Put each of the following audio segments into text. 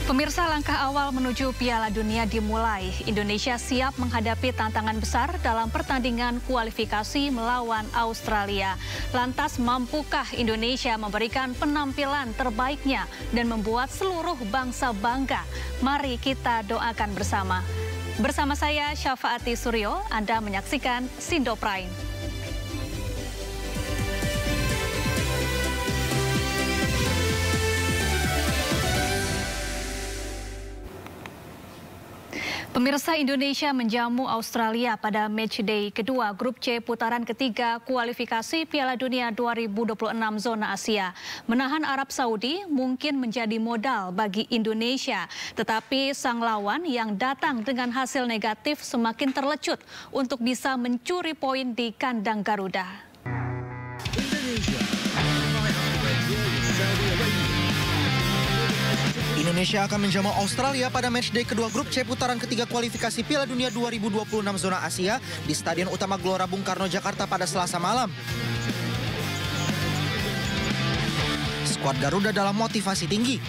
Pemirsa, langkah awal menuju Piala Dunia dimulai. Indonesia siap menghadapi tantangan besar dalam pertandingan kualifikasi melawan Australia. Lantas, mampukah Indonesia memberikan penampilan terbaiknya dan membuat seluruh bangsa bangga? Mari kita doakan bersama. Bersama saya, Syafaati Suryo, Anda menyaksikan Sindo Prime. Pemirsa, Indonesia menjamu Australia pada matchday kedua Grup C putaran ketiga kualifikasi Piala Dunia 2026 zona Asia. Menahan Arab Saudi mungkin menjadi modal bagi Indonesia, tetapi sang lawan yang datang dengan hasil negatif semakin terlecut untuk bisa mencuri poin di kandang Garuda. Indonesia akan menjamu Australia pada matchday kedua Grup C putaran ketiga kualifikasi Piala Dunia 2026 zona Asia di Stadion Utama Gelora Bung Karno, Jakarta pada Selasa malam. Skuad Garuda dalam motivasi tinggi.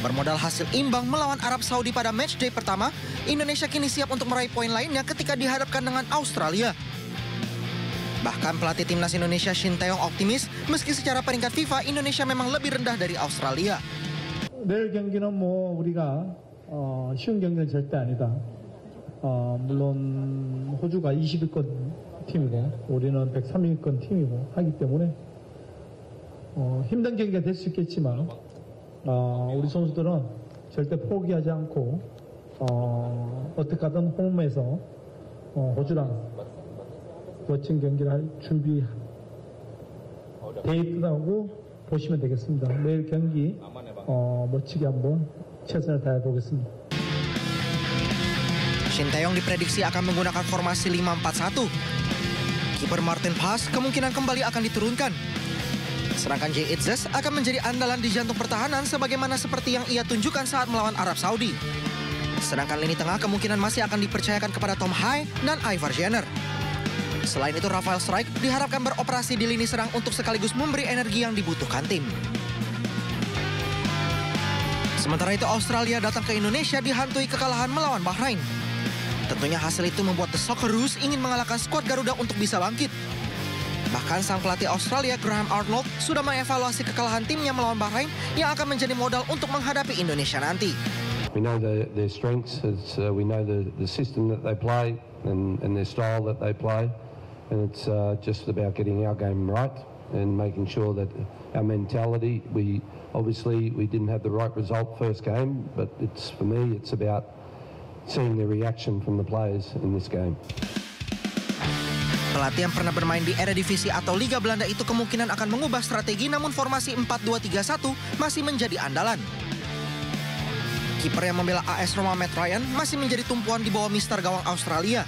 Bermodal hasil imbang melawan Arab Saudi pada matchday pertama, Indonesia kini siap untuk meraih poin lainnya ketika dihadapkan dengan Australia. Bahkan pelatih timnas Indonesia Shin Tae-yong optimis meski secara peringkat FIFA Indonesia memang lebih rendah dari Australia. 내일 경기는 우리가 쉬운 경기는 절대 아니다. 물론 호주가 20위권 팀이고 우리는 103위권 팀이고 하기 때문에 힘든 경기가 될 수 있겠지만 우리 선수들은 절대 포기하지 않고 어떻게 하든 홈에서 호주랑 멋진 경기를 할 준비 데이트하고 보시면 되겠습니다. 내일 경기 멋지게 한번 최선을 다해 보겠습니다. Shin Tae-yong diprediksi akan menggunakan formasi 5-4-1. Kiper Martin Paes kemungkinan kembali akan diturunkan. Sedangkan Jay Itzes akan menjadi andalan di jantung pertahanan sebagaimana seperti yang ia tunjukkan saat melawan Arab Saudi. Sedangkan lini tengah kemungkinan masih akan dipercayakan kepada Tom Hai dan Ivar Jenner. Selain itu, Rafael Strijk diharapkan beroperasi di lini serang untuk sekaligus memberi energi yang dibutuhkan tim. Sementara itu, Australia datang ke Indonesia dihantui kekalahan melawan Bahrain. Tentunya hasil itu membuat The Socceroos ingin mengalahkan skuad Garuda untuk bisa bangkit. Bahkan sang pelatih Australia Graham Arnold sudah mengevaluasi kekalahan timnya melawan Bahrain yang akan menjadi modal untuk menghadapi Indonesia nanti. We know their strengths, we know the system that they play and their style that they play. And it's just about getting our game right and making sure that our mentality, we didn't have the right result first game, but for me it's about seeing the reaction from the players in this game. Pelatih yang pernah bermain di Eredivisie atau Liga Belanda itu kemungkinan akan mengubah strategi, namun formasi 4-2-3-1 masih menjadi andalan. Kiper yang membela AS Roma Matt Ryan masih menjadi tumpuan di bawah mister gawang Australia.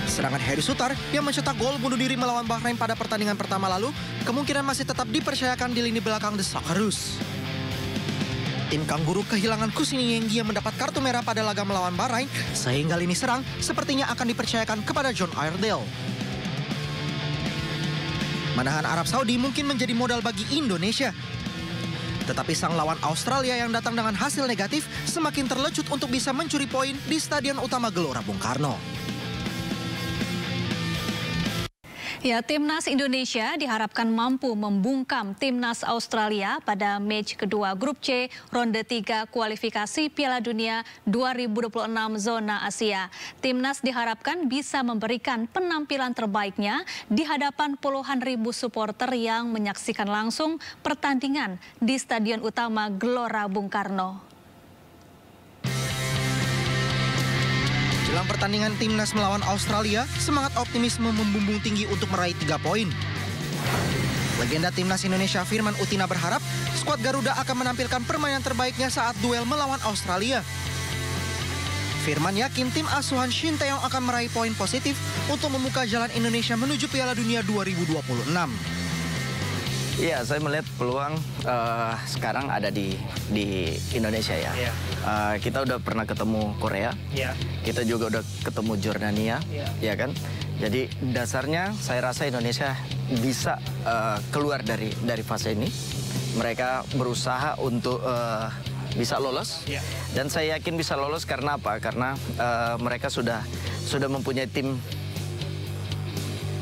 Sedangkan Harry Sutar yang mencetak gol bunuh diri melawan Bahrain pada pertandingan pertama lalu kemungkinan masih tetap dipercayakan di lini belakang The Socceroos. Tim Kangguru kehilangan Kusini Yenggi yang mendapat kartu merah pada laga melawan Bahrain sehingga lini serang sepertinya akan dipercayakan kepada John Iredale. Menahan Arab Saudi mungkin menjadi modal bagi Indonesia. Tetapi sang lawan Australia yang datang dengan hasil negatif semakin terlecut untuk bisa mencuri poin di Stadion Utama Gelora Bung Karno. Ya, Timnas Indonesia diharapkan mampu membungkam Timnas Australia pada match kedua Grup C ronde 3 kualifikasi Piala Dunia 2026 zona Asia. Timnas diharapkan bisa memberikan penampilan terbaiknya di hadapan puluhan ribu supporter yang menyaksikan langsung pertandingan di Stadion Utama Gelora Bung Karno. Jelang pertandingan timnas melawan Australia, semangat optimisme membumbung tinggi untuk meraih 3 poin. Legenda timnas Indonesia Firman Utina berharap skuad Garuda akan menampilkan permainan terbaiknya saat duel melawan Australia. Firman yakin tim asuhan Shin Tae-yong akan meraih poin positif untuk membuka jalan Indonesia menuju Piala Dunia 2026. Iya, saya melihat peluang sekarang ada di Indonesia ya. Yeah. Kita udah pernah ketemu Korea, kita juga udah ketemu Jordania, ya kan. Jadi dasarnya saya rasa Indonesia bisa keluar dari fase ini. Mereka berusaha untuk bisa lolos. Dan saya yakin bisa lolos karena apa? Karena mereka sudah mempunyai tim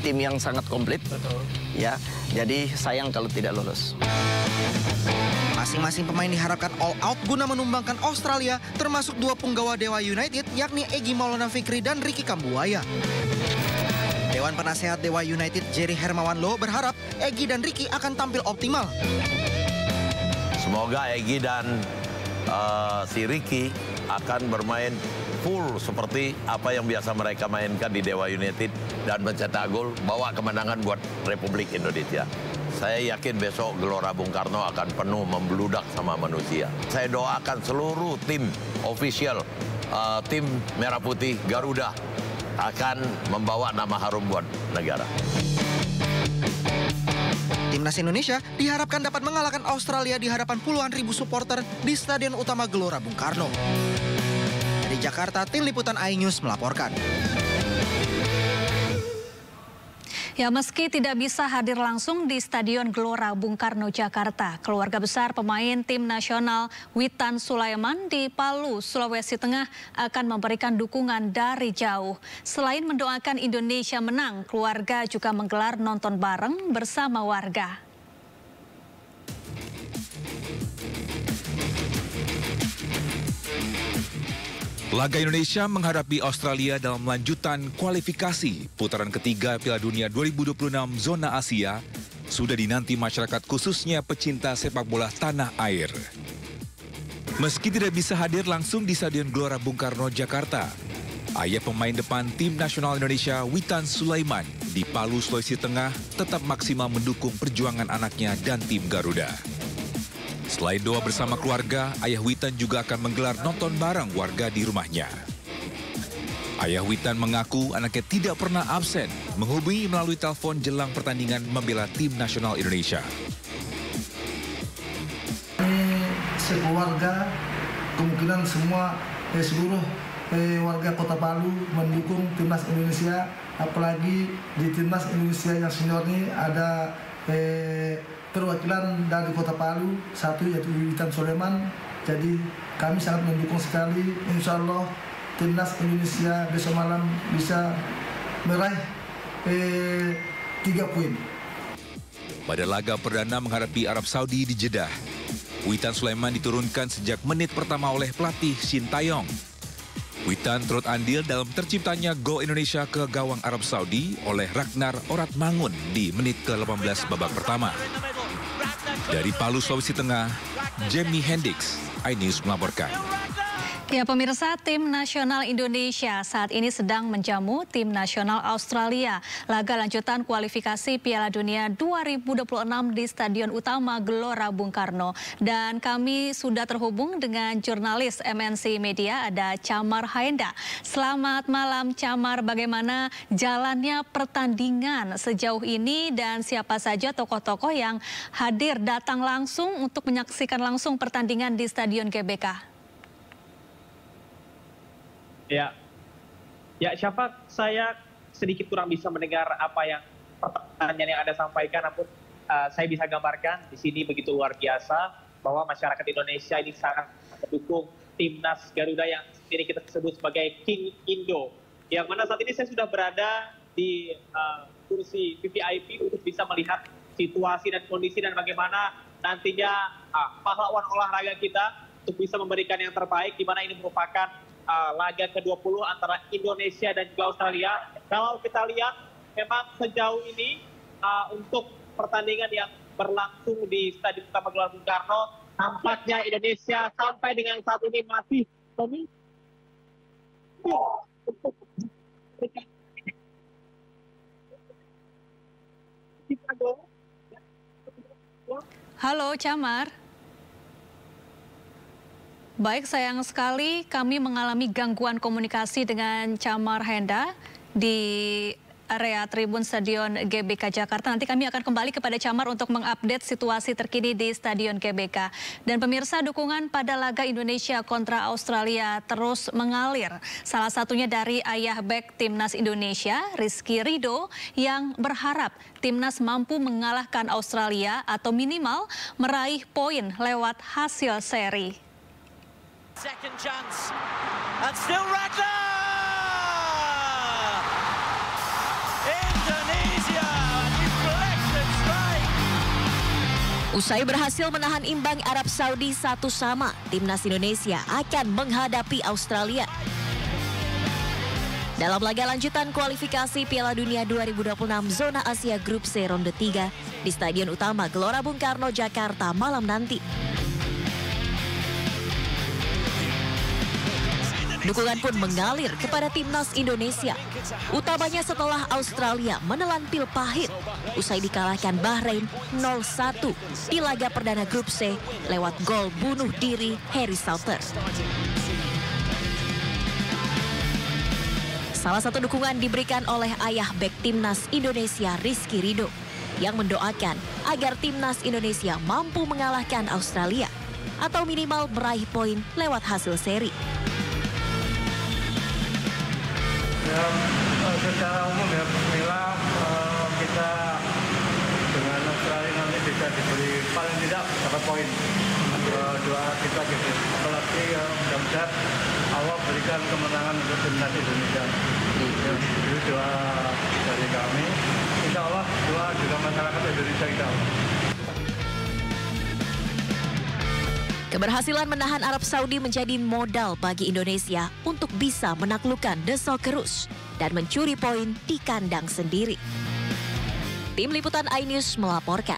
yang sangat komplit. Betul. Ya, jadi sayang kalau tidak lolos. Masing-masing pemain diharapkan all out guna menumbangkan Australia, termasuk dua punggawa Dewa United, yakni Egy Maulana Fikri dan Ricky Kambuaya. Dewan Penasehat Dewa United Jerry Hermawan Loh berharap Egy dan Ricky akan tampil optimal. Semoga Egy dan si Ricky akan bermain full seperti apa yang biasa mereka mainkan di Dewa United dan mencetak gol, bawa kemenangan buat Republik Indonesia. Saya yakin besok Gelora Bung Karno akan penuh membludak sama manusia. Saya doakan seluruh tim official, tim Merah Putih Garuda akan membawa nama harum buat negara. Timnas Indonesia diharapkan dapat mengalahkan Australia di hadapan puluhan ribu supporter di Stadion Utama Gelora Bung Karno. Dari Jakarta, tim liputan iNews melaporkan. Ya, meski tidak bisa hadir langsung di Stadion Gelora Bung Karno, Jakarta, keluarga besar pemain tim nasional Witan Sulaiman di Palu, Sulawesi Tengah akan memberikan dukungan dari jauh. Selain mendoakan Indonesia menang, keluarga juga menggelar nonton bareng bersama warga. Laga Indonesia menghadapi Australia dalam lanjutan kualifikasi putaran ketiga Piala Dunia 2026 zona Asia sudah dinanti masyarakat khususnya pecinta sepak bola tanah air. Meski tidak bisa hadir langsung di Stadion Gelora Bung Karno, Jakarta, ayah pemain depan tim nasional Indonesia Witan Sulaiman di Palu, Sulawesi Tengah tetap maksimal mendukung perjuangan anaknya dan tim Garuda. Selain doa bersama keluarga, Ayah Witan juga akan menggelar nonton bareng warga di rumahnya. Ayah Witan mengaku anaknya tidak pernah absen menghubungi melalui telepon jelang pertandingan membela tim nasional Indonesia. Sekeluarga, kemungkinan semua seluruh warga Kota Palu mendukung timnas Indonesia, apalagi di timnas Indonesia yang senior ini ada perwakilan dari Kota Palu, satu yaitu Witan Sulaiman. Jadi kami sangat mendukung sekali. Insya Allah timnas Indonesia besok malam bisa meraih 3 poin. Pada laga perdana menghadapi Arab Saudi di Jeddah, Witan Sulaiman diturunkan sejak menit pertama oleh pelatih Shin Taeyong. Witan turut andil dalam terciptanya gol Indonesia ke gawang Arab Saudi oleh Ragnar Oratmangun di menit ke-18 babak pertama. Dari Palu, Sulawesi Tengah, Jamie Hendricks, iNews melaporkan. Ya, pemirsa, tim nasional Indonesia saat ini sedang menjamu tim nasional Australia. Laga lanjutan kualifikasi Piala Dunia 2026 di Stadion Utama Gelora Bung Karno. Dan kami sudah terhubung dengan jurnalis MNC Media, ada Chamar Haenda. Selamat malam, Chamar. Bagaimana jalannya pertandingan sejauh ini dan siapa saja tokoh-tokoh yang hadir datang langsung untuk menyaksikan langsung pertandingan di Stadion GBK? Ya, Syafaq, saya sedikit kurang bisa mendengar apa yang pertanyaan yang Anda sampaikan, namun saya bisa gambarkan di sini begitu luar biasa bahwa masyarakat Indonesia ini sangat mendukung timnas Garuda yang ini kita sebut sebagai King Indo. Yang mana saat ini saya sudah berada di kursi VVIP untuk bisa melihat situasi dan kondisi dan bagaimana nantinya pahlawan olahraga kita untuk bisa memberikan yang terbaik, di mana ini merupakan laga ke-20 antara Indonesia dan juga Australia. Kalau kita lihat, memang sejauh ini untuk pertandingan yang berlangsung di Stadion Utama Gelora Bung Karno, nampaknya Indonesia sampai dengan saat ini masih memimpin untuk Halo, Chamar. Baik, sayang sekali kami mengalami gangguan komunikasi dengan Chamar Haenda di area Tribun Stadion GBK Jakarta. Nanti kami akan kembali kepada Chamar untuk mengupdate situasi terkini di Stadion GBK. Dan pemirsa, dukungan pada laga Indonesia kontra Australia terus mengalir. Salah satunya dari ayah bek Timnas Indonesia, Rizky Ridho, yang berharap Timnas mampu mengalahkan Australia atau minimal meraih poin lewat hasil seri. Second chance, and still Radler! Indonesia, deflected strike. Usai berhasil menahan imbang Arab Saudi 1-1, timnas Indonesia akan menghadapi Australia. Dalam laga lanjutan kualifikasi Piala Dunia 2026 Zona Asia Grup C Ronde 3 di Stadion Utama Gelora Bung Karno, Jakarta malam nanti. Dukungan pun mengalir kepada timnas Indonesia, utamanya setelah Australia menelan pil pahit usai dikalahkan Bahrain 0-1 di laga perdana Grup C lewat gol bunuh diri Harry Sauter. Salah satu dukungan diberikan oleh ayah bek timnas Indonesia Rizky Ridho yang mendoakan agar timnas Indonesia mampu mengalahkan Australia atau minimal meraih poin lewat hasil seri. Ya, secara umum ya, bismillah kita dengan Australia nanti bisa diberi paling tidak 1 poin. Doa kita gitu. Apalagi mudah-mudahan Allah berikan kemenangan untuk timnas Indonesia. Ya, itu doa dari kami. Insya Allah doa juga masyarakat Indonesia, insya Allah. Keberhasilan menahan Arab Saudi menjadi modal bagi Indonesia untuk bisa menaklukkan The Socceroos dan mencuri poin di kandang sendiri. Tim Liputan iNews melaporkan.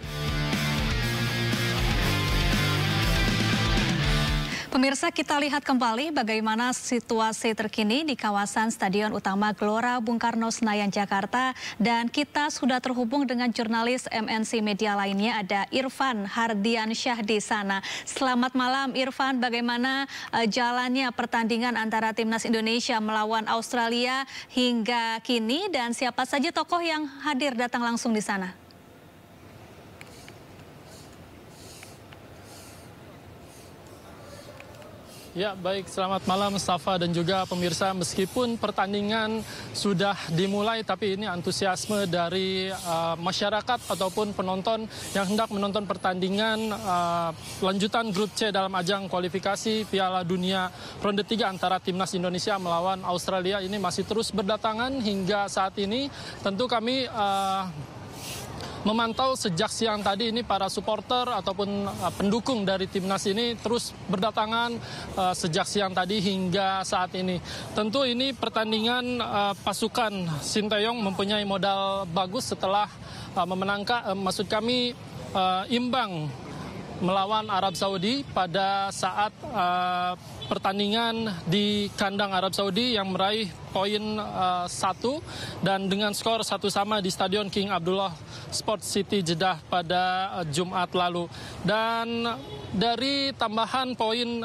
Pemirsa, kita lihat kembali bagaimana situasi terkini di kawasan Stadion Utama Gelora Bung Karno, Senayan, Jakarta. Dan kita sudah terhubung dengan jurnalis MNC Media lainnya, ada Irfan Hardiansyah di sana. Selamat malam Irfan, bagaimana jalannya pertandingan antara timnas Indonesia melawan Australia hingga kini dan siapa saja tokoh yang hadir datang langsung di sana? Ya, baik, selamat malam Mustafa dan juga pemirsa. Meskipun pertandingan sudah dimulai, tapi ini antusiasme dari masyarakat ataupun penonton yang hendak menonton pertandingan lanjutan Grup C dalam ajang kualifikasi Piala Dunia Ronde 3 antara timnas Indonesia melawan Australia ini masih terus berdatangan hingga saat ini. Tentu kami memantau sejak siang tadi ini para supporter ataupun pendukung dari timnas ini terus berdatangan sejak siang tadi hingga saat ini. Tentu ini pertandingan pasukan Sinteyong mempunyai modal bagus setelah memenangkan, maksud kami imbang melawan Arab Saudi pada saat pertandingan di kandang Arab Saudi yang meraih poin 1 dan dengan skor 1-1 di Stadion King Abdullah Sport City Jeddah pada Jumat lalu. Dan dari tambahan poin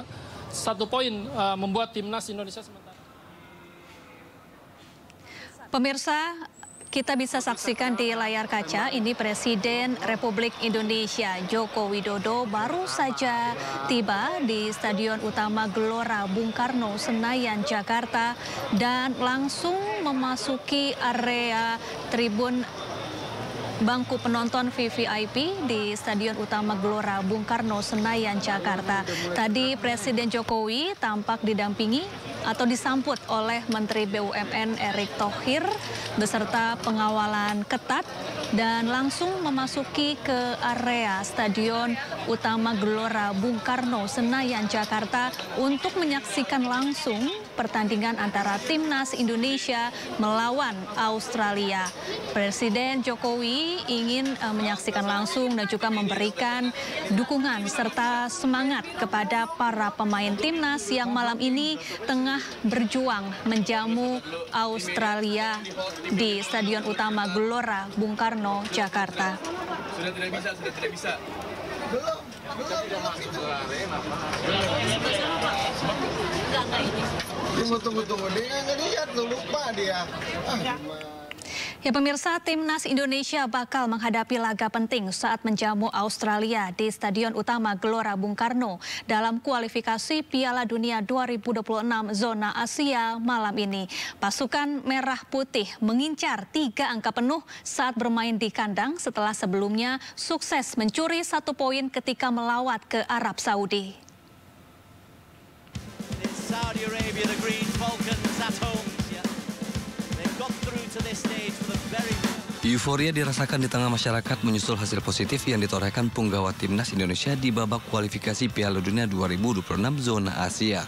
1 poin membuat timnas Indonesia sementara. Pemirsa, kita bisa saksikan di layar kaca, ini Presiden Republik Indonesia Joko Widodo baru saja tiba di Stadion Utama Gelora Bung Karno, Senayan, Jakarta dan langsung memasuki area tribun bangku penonton VVIP di Stadion Utama Gelora Bung Karno, Senayan, Jakarta. Tadi Presiden Jokowi tampak didampingi atau disambut oleh Menteri BUMN Erick Thohir beserta pengawalan ketat dan langsung memasuki ke area Stadion Utama Gelora Bung Karno, Senayan, Jakarta untuk menyaksikan langsung pertandingan antara timnas Indonesia melawan Australia. Presiden Jokowi ingin menyaksikan langsung dan juga memberikan dukungan serta semangat kepada para pemain timnas yang malam ini tengah berjuang menjamu Australia di Stadion Utama Gelora Bung Karno, Jakarta. Sudah tidak bisa. Belum. Tunggu. Dia nggak lihat, lupa dia. Ya pemirsa, timnas Indonesia bakal menghadapi laga penting saat menjamu Australia di Stadion Utama Gelora Bung Karno dalam kualifikasi Piala Dunia 2026 Zona Asia malam ini. Pasukan Merah Putih mengincar 3 angka penuh saat bermain di kandang setelah sebelumnya sukses mencuri 1 poin ketika melawat ke Arab Saudi. Saudi Arabia, the Green Falcons at home. They've got through to this stage for the very. Euforia dirasakan di tengah masyarakat menyusul hasil positif yang ditorehkan punggawa timnas Indonesia di babak kualifikasi Piala Dunia 2026 zona Asia.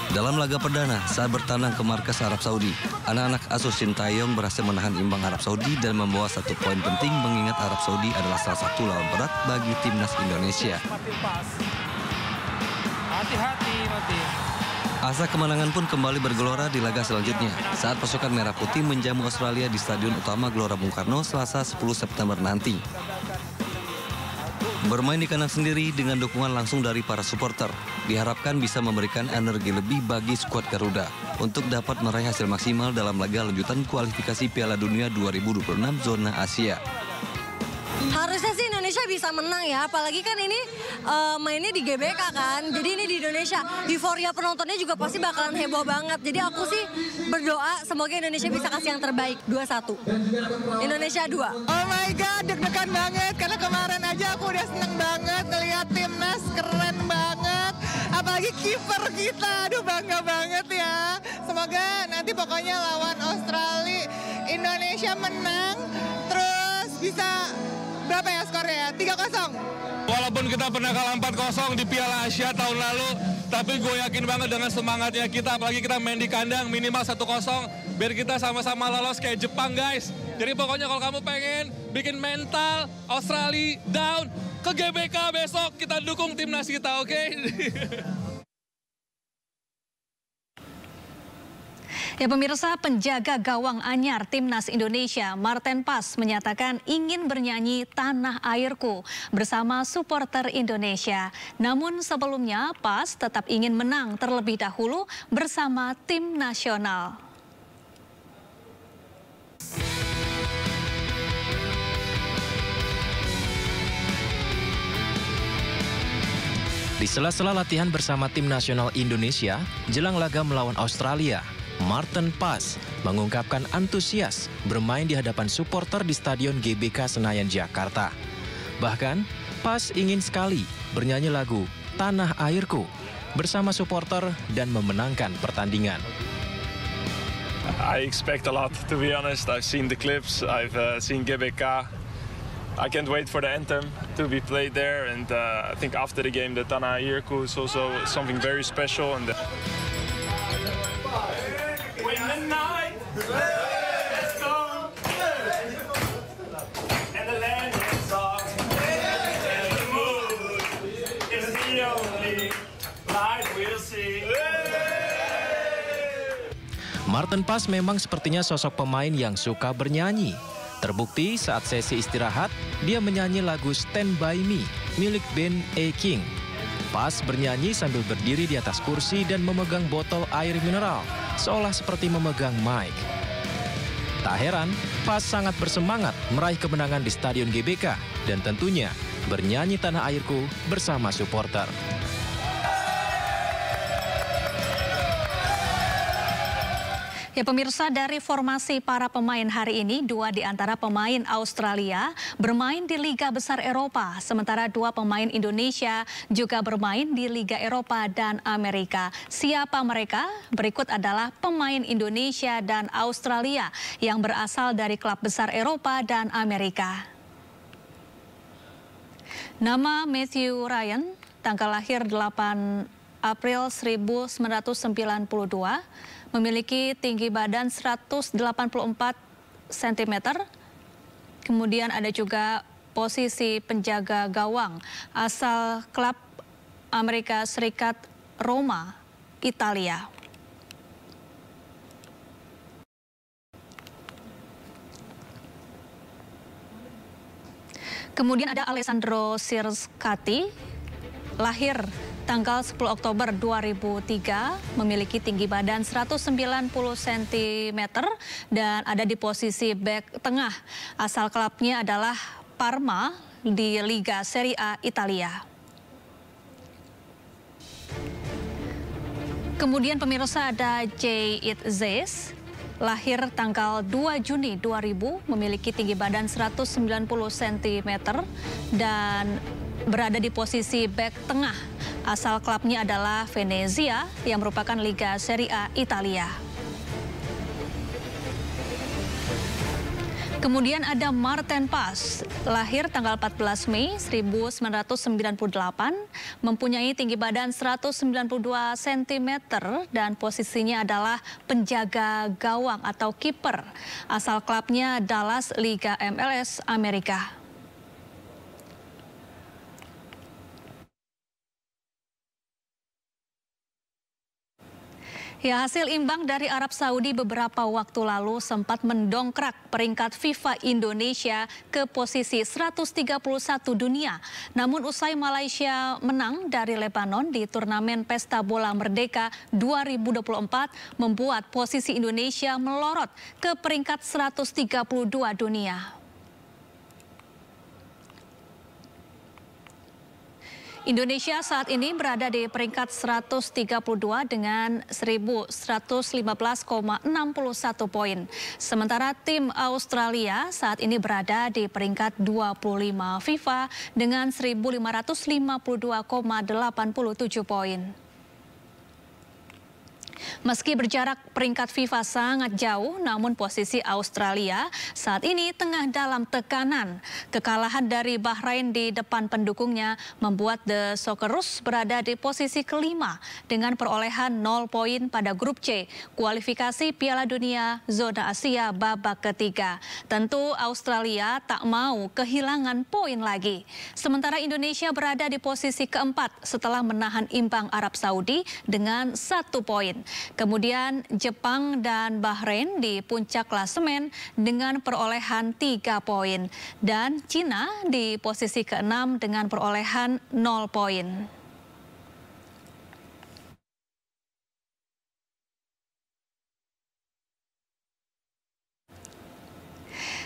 Dalam laga perdana saat bertandang ke markas Arab Saudi, anak-anak asuh Sintayong berhasil menahan imbang Arab Saudi dan membawa 1 poin penting mengingat Arab Saudi adalah salah satu lawan berat bagi timnas Indonesia. Hati-hati, Mati. Asa kemenangan pun kembali bergelora di laga selanjutnya saat pasukan Merah Putih menjamu Australia di Stadion Utama Gelora Bung Karno Selasa 10 September nanti. Bermain di kandang sendiri dengan dukungan langsung dari para supporter diharapkan bisa memberikan energi lebih bagi skuad Garuda untuk dapat meraih hasil maksimal dalam laga lanjutan kualifikasi Piala Dunia 2026 zona Asia. Harusnya sih Indonesia bisa menang ya, apalagi kan ini mainnya di GBK kan, jadi ini di Indonesia. Euforia penontonnya juga pasti bakalan heboh banget, jadi aku sih berdoa semoga Indonesia bisa kasih yang terbaik, 2-1. Indonesia 2. Oh my God, deg-degan banget, karena kemarin aja aku udah seneng banget ngelihat timnas, keren banget. Apalagi kiper kita, aduh bangga banget ya. Semoga nanti pokoknya lawan Australia, Indonesia menang, terus bisa... Berapa ya skornya? 3-0. Walaupun kita pernah kalah 4-0 di Piala Asia tahun lalu, tapi gue yakin banget dengan semangatnya kita, apalagi kita main di kandang minimal 1-0, biar kita sama-sama lolos kayak Jepang, guys. Jadi pokoknya kalau kamu pengen bikin mental Australia down, ke GBK besok kita dukung timnas kita, oke? Ya pemirsa, penjaga gawang anyar timnas Indonesia Marten Pas menyatakan ingin bernyanyi Tanah Airku bersama supporter Indonesia. Namun sebelumnya Pas tetap ingin menang terlebih dahulu bersama tim nasional. Di sela-sela latihan bersama tim nasional Indonesia jelang laga melawan Australia, Marten Pas mengungkapkan antusias bermain di hadapan supporter di Stadion GBK Senayan, Jakarta. Bahkan, Pas ingin sekali bernyanyi lagu Tanah Airku bersama supporter dan memenangkan pertandingan. I expect a lot, to be honest. I've seen the clips, I've seen GBK. I can't wait for the anthem to be played there, and I think after the game, the Tanah Airku is also something very special. And Marten Pas memang sepertinya sosok pemain yang suka bernyanyi. Terbukti saat sesi istirahat, dia menyanyi lagu Stand By Me milik band A-King. Pas bernyanyi sambil berdiri di atas kursi dan memegang botol air mineral, seolah seperti memegang mic. Tak heran, Pas sangat bersemangat meraih kemenangan di Stadion GBK dan tentunya bernyanyi Tanah Airku bersama supporter. Ya pemirsa, dari formasi para pemain hari ini, 2 di antara pemain Australia bermain di Liga Besar Eropa, sementara 2 pemain Indonesia juga bermain di Liga Eropa dan Amerika. Siapa mereka? Berikut adalah pemain Indonesia dan Australia yang berasal dari klub besar Eropa dan Amerika. Nama Matthew Ryan, tanggal lahir 8 April 1992, memiliki tinggi badan 184 cm. Kemudian ada juga posisi penjaga gawang asal klub Amerika Serikat Roma, Italia. Kemudian ada Alessandro Sirskati, lahir tanggal 10 Oktober 2003, memiliki tinggi badan 190 cm dan ada di posisi bek tengah. Asal klubnya adalah Parma di Liga Serie A Italia. Kemudian pemirsa ada Jay Itzes, lahir tanggal 2 Juni 2000, memiliki tinggi badan 190 cm dan berada di posisi bek tengah. Asal klubnya adalah Venezia yang merupakan Liga Serie A Italia. Kemudian ada Marten Pas, lahir tanggal 14 Mei 1998, mempunyai tinggi badan 192 cm dan posisinya adalah penjaga gawang atau kiper. Asal klubnya Dallas Liga MLS Amerika. Ya, hasil imbang dari Arab Saudi beberapa waktu lalu sempat mendongkrak peringkat FIFA Indonesia ke posisi 131 dunia. Namun usai Malaysia menang dari Lebanon di turnamen Pesta Bola Merdeka 2024 membuat posisi Indonesia melorot ke peringkat 132 dunia. Indonesia saat ini berada di peringkat 132 dengan 1.115,61 poin. Sementara tim Australia saat ini berada di peringkat 25 FIFA dengan 1.552,87 poin. Meski berjarak peringkat FIFA sangat jauh, namun posisi Australia saat ini tengah dalam tekanan. Kekalahan dari Bahrain di depan pendukungnya membuat The Socceroos berada di posisi kelima dengan perolehan 0 poin pada grup C, kualifikasi Piala Dunia Zona Asia babak ketiga. Tentu Australia tak mau kehilangan poin lagi. Sementara Indonesia berada di posisi keempat setelah menahan imbang Arab Saudi dengan 1 poin. Kemudian Jepang dan Bahrain di puncak klasemen dengan perolehan 3 poin. Dan Cina di posisi ke-6 dengan perolehan 0 poin.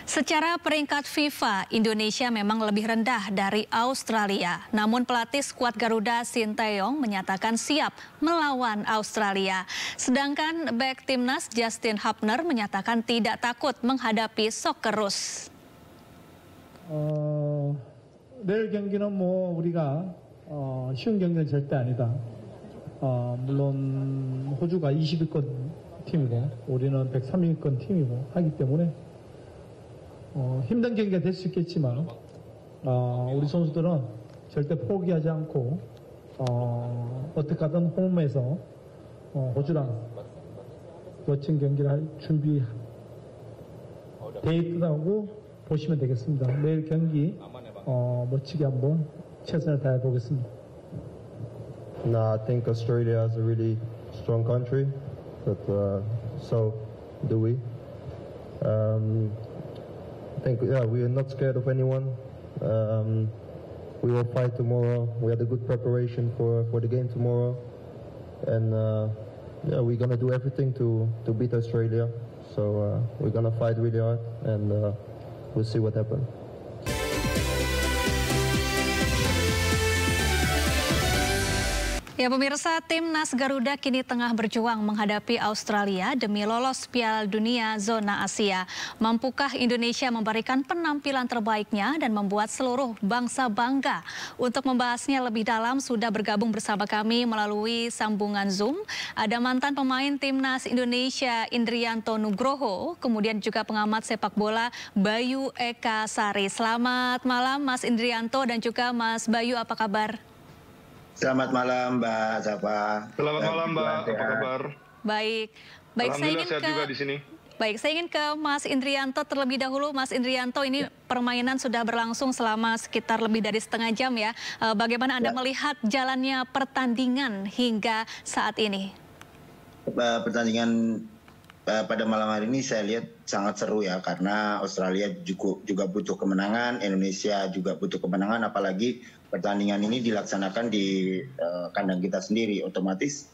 Secara peringkat FIFA, Indonesia memang lebih rendah dari Australia. Namun pelatih skuad Garuda Sinteyong menyatakan siap melawan Australia. Sedangkan bek timnas Justin Hubner menyatakan tidak takut menghadapi Socceroos. 내일 경기는 뭐 우리가 쉬운 경기는 절대 아니다. 물론 호주가 20위권 팀이고 우리는 103위권 팀이고 하기 때문에 힘든 경기가 될 수 있겠지만 우리 선수들은 절대 포기하지 않고 어떻게 하든 홈에서 호주랑 멋진 경기를 할 준비 돼 있다고 보시면 되겠습니다. 내일 경기 멋지게 한번 최선을 다해 보겠습니다. No, I think Australia is a really strong country, but so do we. I think we are not scared of anyone. We will fight tomorrow. We had a good preparation for the game tomorrow, and we're gonna do everything to beat Australia. So we're gonna fight really hard, and we'll see what happens. Ya pemirsa, timnas Garuda kini tengah berjuang menghadapi Australia demi lolos Piala Dunia Zona Asia. Mampukah Indonesia memberikan penampilan terbaiknya dan membuat seluruh bangsa bangga? Untuk membahasnya lebih dalam sudah bergabung bersama kami melalui sambungan Zoom. Ada mantan pemain timnas Indonesia Indrianto Nugroho, kemudian juga pengamat sepak bola Bayu Eka Sari. Selamat malam Mas Indrianto dan juga Mas Bayu, apa kabar? Selamat malam Mbak Zafa. Selamat malam Mbak, apa kabar? Baik, Alhamdulillah sehat juga di sini. Baik, saya ingin ke Mas Indrianto terlebih dahulu. Mas Indrianto, ini permainan sudah berlangsung selama sekitar lebih dari setengah jam ya. Bagaimana Anda melihat jalannya pertandingan hingga saat ini? Pertandingan pada malam hari ini saya lihat sangat seru ya, karena Australia juga butuh kemenangan, Indonesia juga butuh kemenangan, apalagi pertandingan ini dilaksanakan di kandang kita sendiri. Otomatis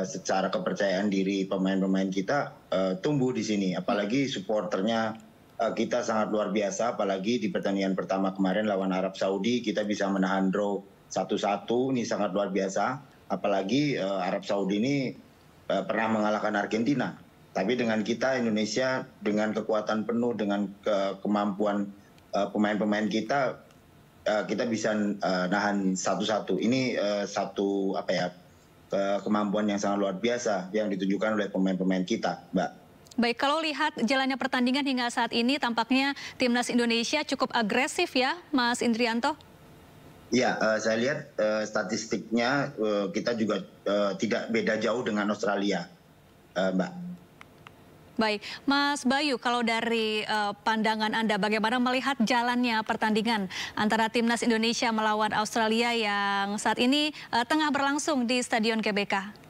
secara kepercayaan diri pemain-pemain kita tumbuh di sini, apalagi supporternya kita sangat luar biasa, apalagi di pertandingan pertama kemarin lawan Arab Saudi kita bisa menahan draw 1-1, ini sangat luar biasa, apalagi Arab Saudi ini pernah mengalahkan Argentina Tapi dengan kita Indonesia dengan kekuatan penuh, dengan kemampuan pemain-pemain kita, kita bisa nahan 1-1. Ini satu kemampuan yang sangat luar biasa yang ditunjukkan oleh pemain-pemain kita, Mbak. Baik, kalau lihat jalannya pertandingan hingga saat ini, tampaknya timnas Indonesia cukup agresif ya, Mas Indrianto? Ya, saya lihat statistiknya kita juga tidak beda jauh dengan Australia, Mbak. Baik, Mas Bayu, kalau dari pandangan Anda, bagaimana melihat jalannya pertandingan antara timnas Indonesia melawan Australia yang saat ini tengah berlangsung di Stadion GBK?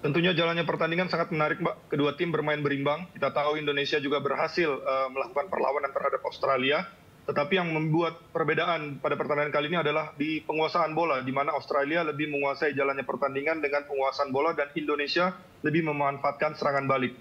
Tentunya jalannya pertandingan sangat menarik, Mbak. Kedua tim bermain berimbang. Kita tahu Indonesia juga berhasil melakukan perlawanan terhadap Australia. Tetapi yang membuat perbedaan pada pertandingan kali ini adalah di penguasaan bola, di mana Australia lebih menguasai jalannya pertandingan dengan penguasaan bola dan Indonesia lebih memanfaatkan serangan balik.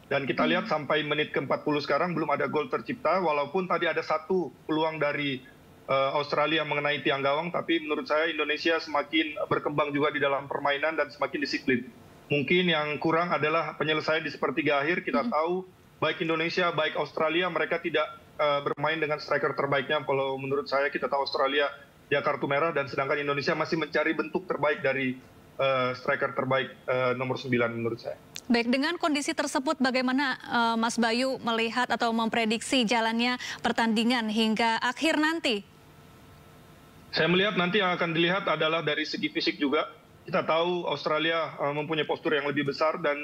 Dan kita lihat sampai menit ke-40 sekarang belum ada gol tercipta, walaupun tadi ada satu peluang dari Australia mengenai tiang gawang, tapi menurut saya Indonesia semakin berkembang juga di dalam permainan dan semakin disiplin. Mungkin yang kurang adalah penyelesaian di sepertiga akhir. Kita tahu baik Indonesia, baik Australia, mereka tidak bermain dengan striker terbaiknya. Kalau menurut saya, kita tahu Australia dia kartu merah, dan sedangkan Indonesia masih mencari bentuk terbaik dari striker terbaik nomor 9 menurut saya. Baik, dengan kondisi tersebut bagaimana Mas Bayu melihat atau memprediksi jalannya pertandingan hingga akhir nanti? Saya melihat nanti yang akan dilihat adalah dari segi fisik juga. Kita tahu Australia mempunyai postur yang lebih besar, dan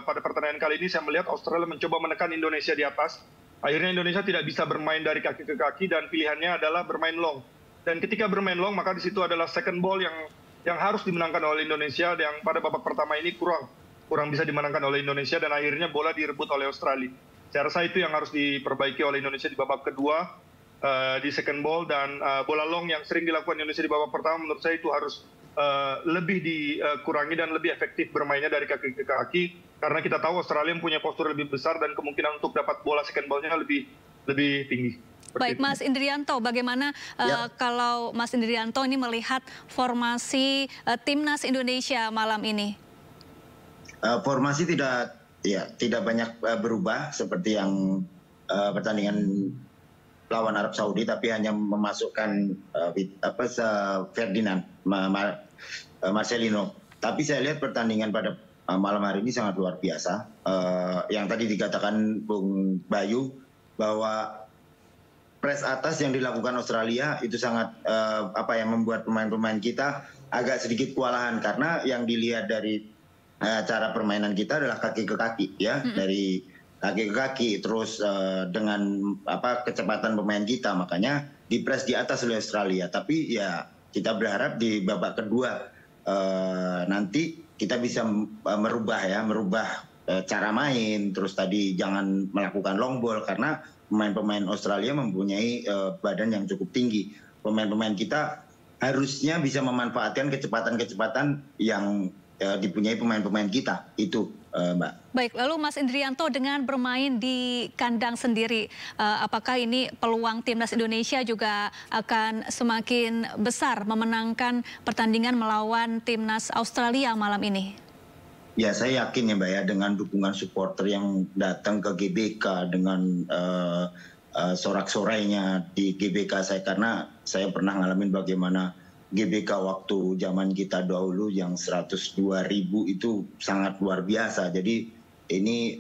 pada pertandingan kali ini saya melihat Australia mencoba menekan Indonesia di atas. Akhirnya Indonesia tidak bisa bermain dari kaki ke kaki dan pilihannya adalah bermain long. Dan ketika bermain long, maka di situ adalah second ball yang harus dimenangkan oleh Indonesia, yang pada babak pertama ini kurang bisa dimenangkan oleh Indonesia, dan akhirnya bola direbut oleh Australia. Saya rasa itu yang harus diperbaiki oleh Indonesia di babak kedua, di second ball, dan bola long yang sering dilakukan Indonesia di babak pertama menurut saya itu harus lebih dikurangi dan lebih efektif bermainnya dari kaki ke kaki, karena kita tahu Australia punya postur lebih besar dan kemungkinan untuk dapat bola second ball-nya lebih tinggi. Baik, Mas Indrianto, bagaimana kalau Mas Indrianto ini melihat formasi timnas Indonesia malam ini? Formasi tidak banyak berubah seperti yang pertandingan lawan Arab Saudi, tapi hanya memasukkan Ferdinand Marcelino. Tapi saya lihat pertandingan pada malam hari ini sangat luar biasa. Yang tadi dikatakan Bung Bayu bahwa press atas yang dilakukan Australia itu sangat membuat pemain-pemain kita agak sedikit kewalahan, karena yang dilihat dari cara permainan kita adalah kaki ke kaki ya, dari kaki ke kaki, terus dengan kecepatan pemain kita, makanya dipres di atas oleh Australia. Tapi ya kita berharap di babak kedua nanti kita bisa merubah cara main, terus tadi jangan melakukan long ball, karena pemain-pemain Australia mempunyai badan yang cukup tinggi. Pemain-pemain kita harusnya bisa memanfaatkan kecepatan-kecepatan yang dipunyai pemain-pemain kita itu, Mbak. Baik, lalu Mas Indrianto, dengan bermain di kandang sendiri, apakah ini peluang timnas Indonesia juga akan semakin besar memenangkan pertandingan melawan timnas Australia malam ini? Ya, saya yakin ya Mbak ya, dengan dukungan supporter yang datang ke GBK, dengan sorak-sorainya di GBK karena saya pernah ngalamin bagaimana GBK waktu zaman kita dahulu yang 102.000 itu sangat luar biasa. Jadi ini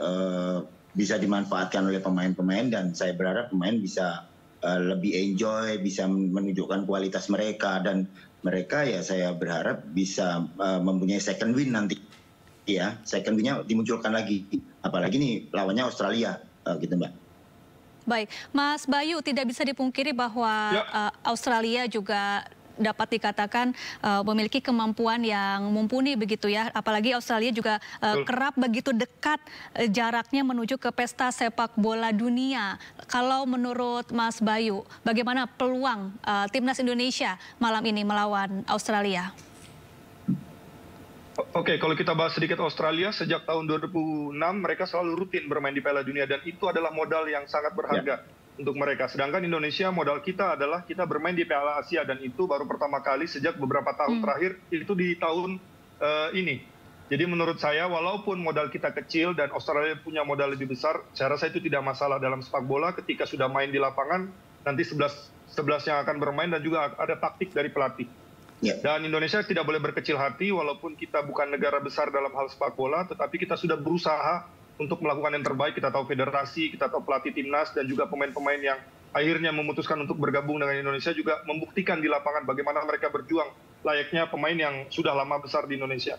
bisa dimanfaatkan oleh pemain-pemain, dan saya berharap pemain bisa lebih enjoy, bisa menunjukkan kualitas mereka, dan mereka ya saya berharap bisa mempunyai second win nanti. Ya, second win-nya dimunculkan lagi. Apalagi nih lawannya Australia, gitu Mbak. Baik, Mas Bayu, tidak bisa dipungkiri bahwa Australia juga dapat dikatakan memiliki kemampuan yang mumpuni begitu ya. Apalagi Australia juga kerap begitu dekat jaraknya menuju ke pesta sepak bola dunia. Kalau menurut Mas Bayu, bagaimana peluang timnas Indonesia malam ini melawan Australia? Oke, kalau kita bahas sedikit Australia, sejak tahun 2006 mereka selalu rutin bermain di Piala Dunia, dan itu adalah modal yang sangat berharga untuk mereka. Sedangkan Indonesia, modal kita adalah kita bermain di Piala Asia, dan itu baru pertama kali sejak beberapa tahun terakhir, itu di tahun ini. Jadi menurut saya, walaupun modal kita kecil dan Australia punya modal lebih besar, saya rasa itu tidak masalah dalam sepak bola ketika sudah main di lapangan, nanti 11 yang akan bermain dan juga ada taktik dari pelatih. Dan Indonesia tidak boleh berkecil hati, walaupun kita bukan negara besar dalam hal sepak bola, tetapi kita sudah berusaha untuk melakukan yang terbaik. Kita tahu federasi, kita tahu pelatih timnas, dan juga pemain-pemain yang akhirnya memutuskan untuk bergabung dengan Indonesia juga membuktikan di lapangan bagaimana mereka berjuang layaknya pemain yang sudah lama besar di Indonesia.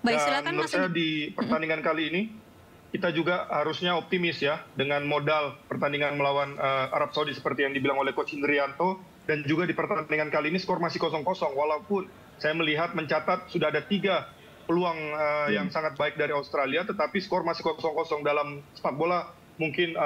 Baik, dan silakan, menurut saya di pertandingan kali ini, kita juga harusnya optimis ya, dengan modal pertandingan melawan Arab Saudi seperti yang dibilang oleh Coach Indrianto, dan juga di pertandingan kali ini skor masih 0-0, walaupun saya melihat mencatat sudah ada 3 peluang yang sangat baik dari Australia, tetapi skor masih 0-0 dalam sepak bola. Mungkin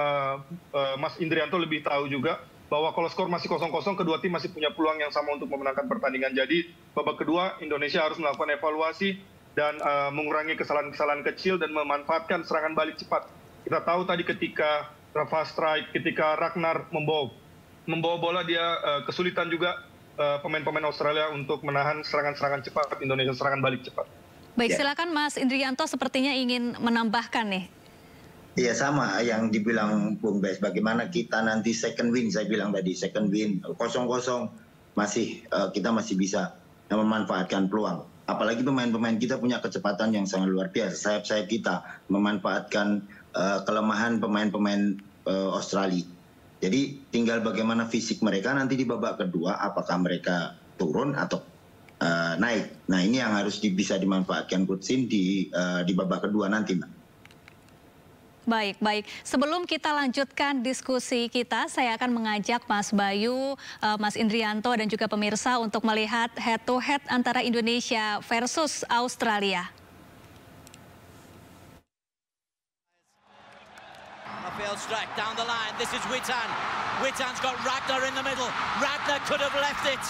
Mas Indrianto lebih tahu juga bahwa kalau skor masih 0-0, kedua tim masih punya peluang yang sama untuk memenangkan pertandingan. Jadi babak kedua Indonesia harus melakukan evaluasi dan mengurangi kesalahan-kesalahan kecil dan memanfaatkan serangan balik cepat. Kita tahu tadi ketika Rafa strike, ketika Ragnar membawa bola, dia kesulitan juga pemain-pemain Australia untuk menahan serangan-serangan cepat Indonesia, serangan balik cepat. Baik, silakan Mas Indrianto sepertinya ingin menambahkan nih. Iya, sama yang dibilang Bung Bes, bagaimana kita nanti second win, saya bilang tadi second win 0-0 masih kita masih bisa memanfaatkan peluang. Apalagi pemain-pemain kita punya kecepatan yang sangat luar biasa. Sayap-sayap kita memanfaatkan kelemahan pemain-pemain Australia. Jadi tinggal bagaimana fisik mereka nanti di babak kedua, apakah mereka turun atau naik. Nah, ini yang harus bisa dimanfaatkan Coach Shin di babak kedua nanti, Mbak. Baik. Sebelum kita lanjutkan diskusi kita, saya akan mengajak Mas Bayu, Mas Indrianto, dan juga pemirsa untuk melihat head-to-head antara Indonesia versus Australia. Failed strike down the line. This is Witan. Witan's got Ragnar in the middle. Ragnar could have left it.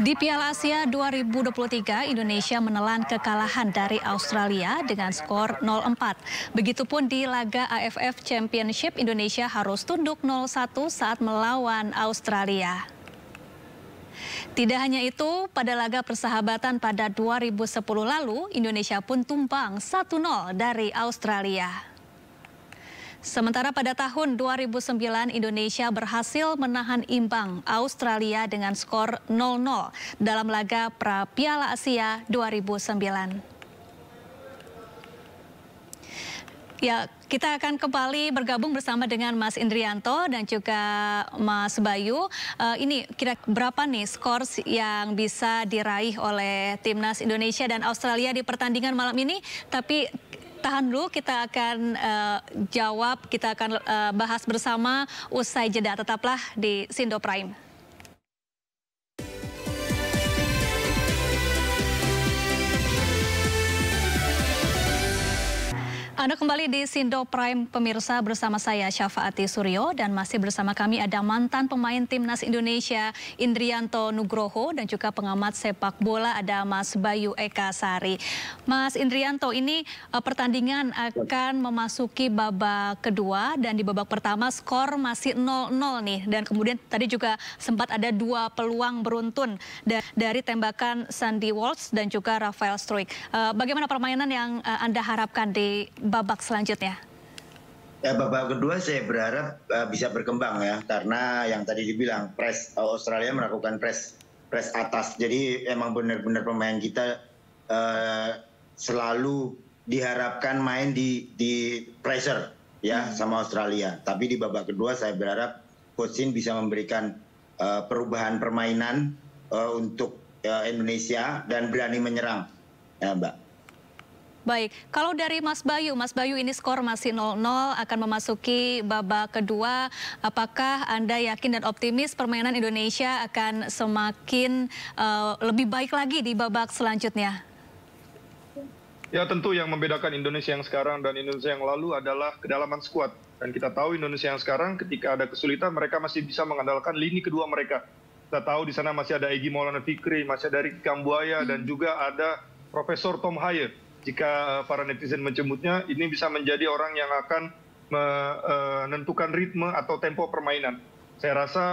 Di Piala Asia 2023, Indonesia menelan kekalahan dari Australia dengan skor 0-4. Begitupun di laga AFF Championship, Indonesia harus tunduk 0-1 saat melawan Australia. Tidak hanya itu, pada laga persahabatan pada 2010 lalu, Indonesia pun tumbang 1-0 dari Australia. Sementara pada tahun 2009, Indonesia berhasil menahan imbang Australia dengan skor 0-0 dalam laga pra Piala Asia 2009. Ya, kita akan kembali bergabung bersama dengan Mas Indrianto dan juga Mas Bayu. Ini kira berapa nih skor yang bisa diraih oleh timnas Indonesia dan Australia di pertandingan malam ini? Tapi tahan dulu, kita akan jawab, kita akan bahas bersama usai jeda. Tetaplah di Sindo Prime. Anda kembali di Sindo Prime, pemirsa, bersama saya Syafaati Suryo, dan masih bersama kami ada mantan pemain timnas Indonesia Indrianto Nugroho dan juga pengamat sepak bola ada Mas Bayu Eka Sari. Mas Indrianto, ini pertandingan akan memasuki babak kedua dan di babak pertama skor masih 0-0 nih, dan kemudian tadi juga sempat ada 2 peluang beruntun dari tembakan Sandy Walsh dan juga Rafael Struijk. Bagaimana permainan yang Anda harapkan di babak selanjutnya? Ya, babak kedua saya berharap bisa berkembang ya, karena yang tadi dibilang Australia melakukan press atas. Jadi emang benar-benar pemain kita selalu diharapkan main di pressure ya sama Australia. Tapi di babak kedua saya berharap Coach Shin bisa memberikan perubahan permainan untuk Indonesia dan berani menyerang ya, Mbak. Baik, kalau dari Mas Bayu ini skor masih 0-0, akan memasuki babak kedua. Apakah Anda yakin dan optimis permainan Indonesia akan semakin lebih baik lagi di babak selanjutnya? Ya, tentu yang membedakan Indonesia yang sekarang dan Indonesia yang lalu adalah kedalaman skuad. Dan kita tahu Indonesia yang sekarang ketika ada kesulitan mereka masih bisa mengandalkan lini kedua mereka. Kita tahu di sana masih ada Egy Maulana Fikri, masih ada Ricky Kambuaya, dan juga ada Profesor Tom Haye. Jika para netizen menyebutnya, ini bisa menjadi orang yang akan menentukan ritme atau tempo permainan. Saya rasa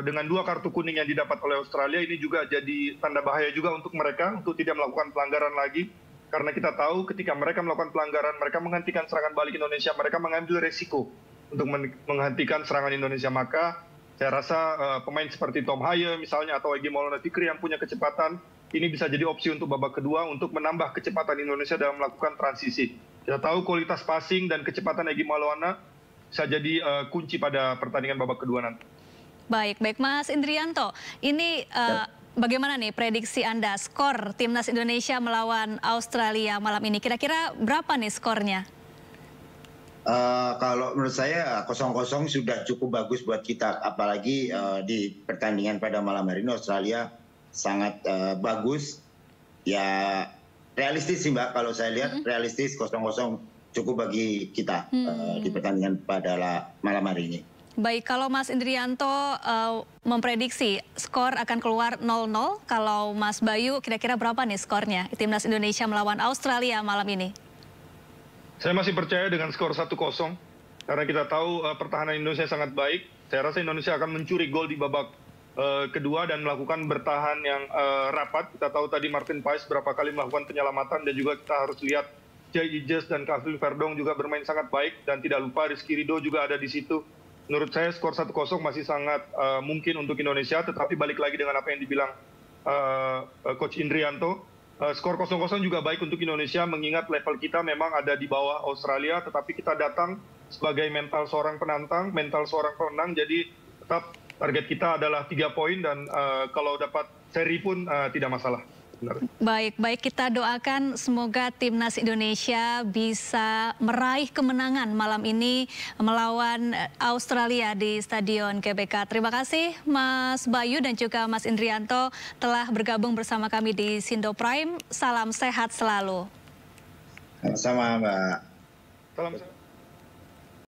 dengan 2 kartu kuning yang didapat oleh Australia ini juga jadi tanda bahaya juga untuk mereka untuk tidak melakukan pelanggaran lagi. Karena kita tahu ketika mereka melakukan pelanggaran, mereka menghentikan serangan balik Indonesia, mereka mengambil resiko untuk menghentikan serangan Indonesia. Maka saya rasa pemain seperti Tom Haye misalnya atau Egy Maulana Fikri yang punya kecepatan, ini bisa jadi opsi untuk babak kedua untuk menambah kecepatan Indonesia dalam melakukan transisi. Kita tahu kualitas passing dan kecepatan Egy Maulana bisa jadi kunci pada pertandingan babak kedua nanti. Baik Mas Indrianto, ini bagaimana nih prediksi Anda skor Timnas Indonesia melawan Australia malam ini? Kira-kira berapa nih skornya? Kalau menurut saya 0-0 sudah cukup bagus buat kita, apalagi di pertandingan pada malam hari ini Australia sangat bagus. Ya realistis sih Mbak, kalau saya lihat realistis 0-0 cukup bagi kita di pertandingan pada malam hari ini. Baik, kalau Mas Indrianto memprediksi skor akan keluar 0-0, kalau Mas Bayu kira-kira berapa nih skornya Timnas Indonesia melawan Australia malam ini? Saya masih percaya dengan skor 1-0, karena kita tahu pertahanan Indonesia sangat baik. Saya rasa Indonesia akan mencuri gol di babak kedua dan melakukan bertahan yang rapat. Kita tahu tadi Martin Paes berapa kali melakukan penyelamatan, dan juga kita harus lihat Jay Ijes dan Kavli Verdong juga bermain sangat baik, dan tidak lupa Rizky Ridho juga ada di situ. Menurut saya skor 1-0 masih sangat mungkin untuk Indonesia, tetapi balik lagi dengan apa yang dibilang Coach Indrianto, skor 0-0 juga baik untuk Indonesia, mengingat level kita memang ada di bawah Australia, tetapi kita datang sebagai mental seorang penantang, mental seorang pemenang, jadi tetap target kita adalah 3 poin, dan kalau dapat seri pun tidak masalah. Baik, kita doakan semoga Timnas Indonesia bisa meraih kemenangan malam ini melawan Australia di Stadion GBK. Terima kasih Mas Bayu dan juga Mas Indrianto telah bergabung bersama kami di Sindo Prime. Salam sehat selalu. Sama Mbak. Salam sehat.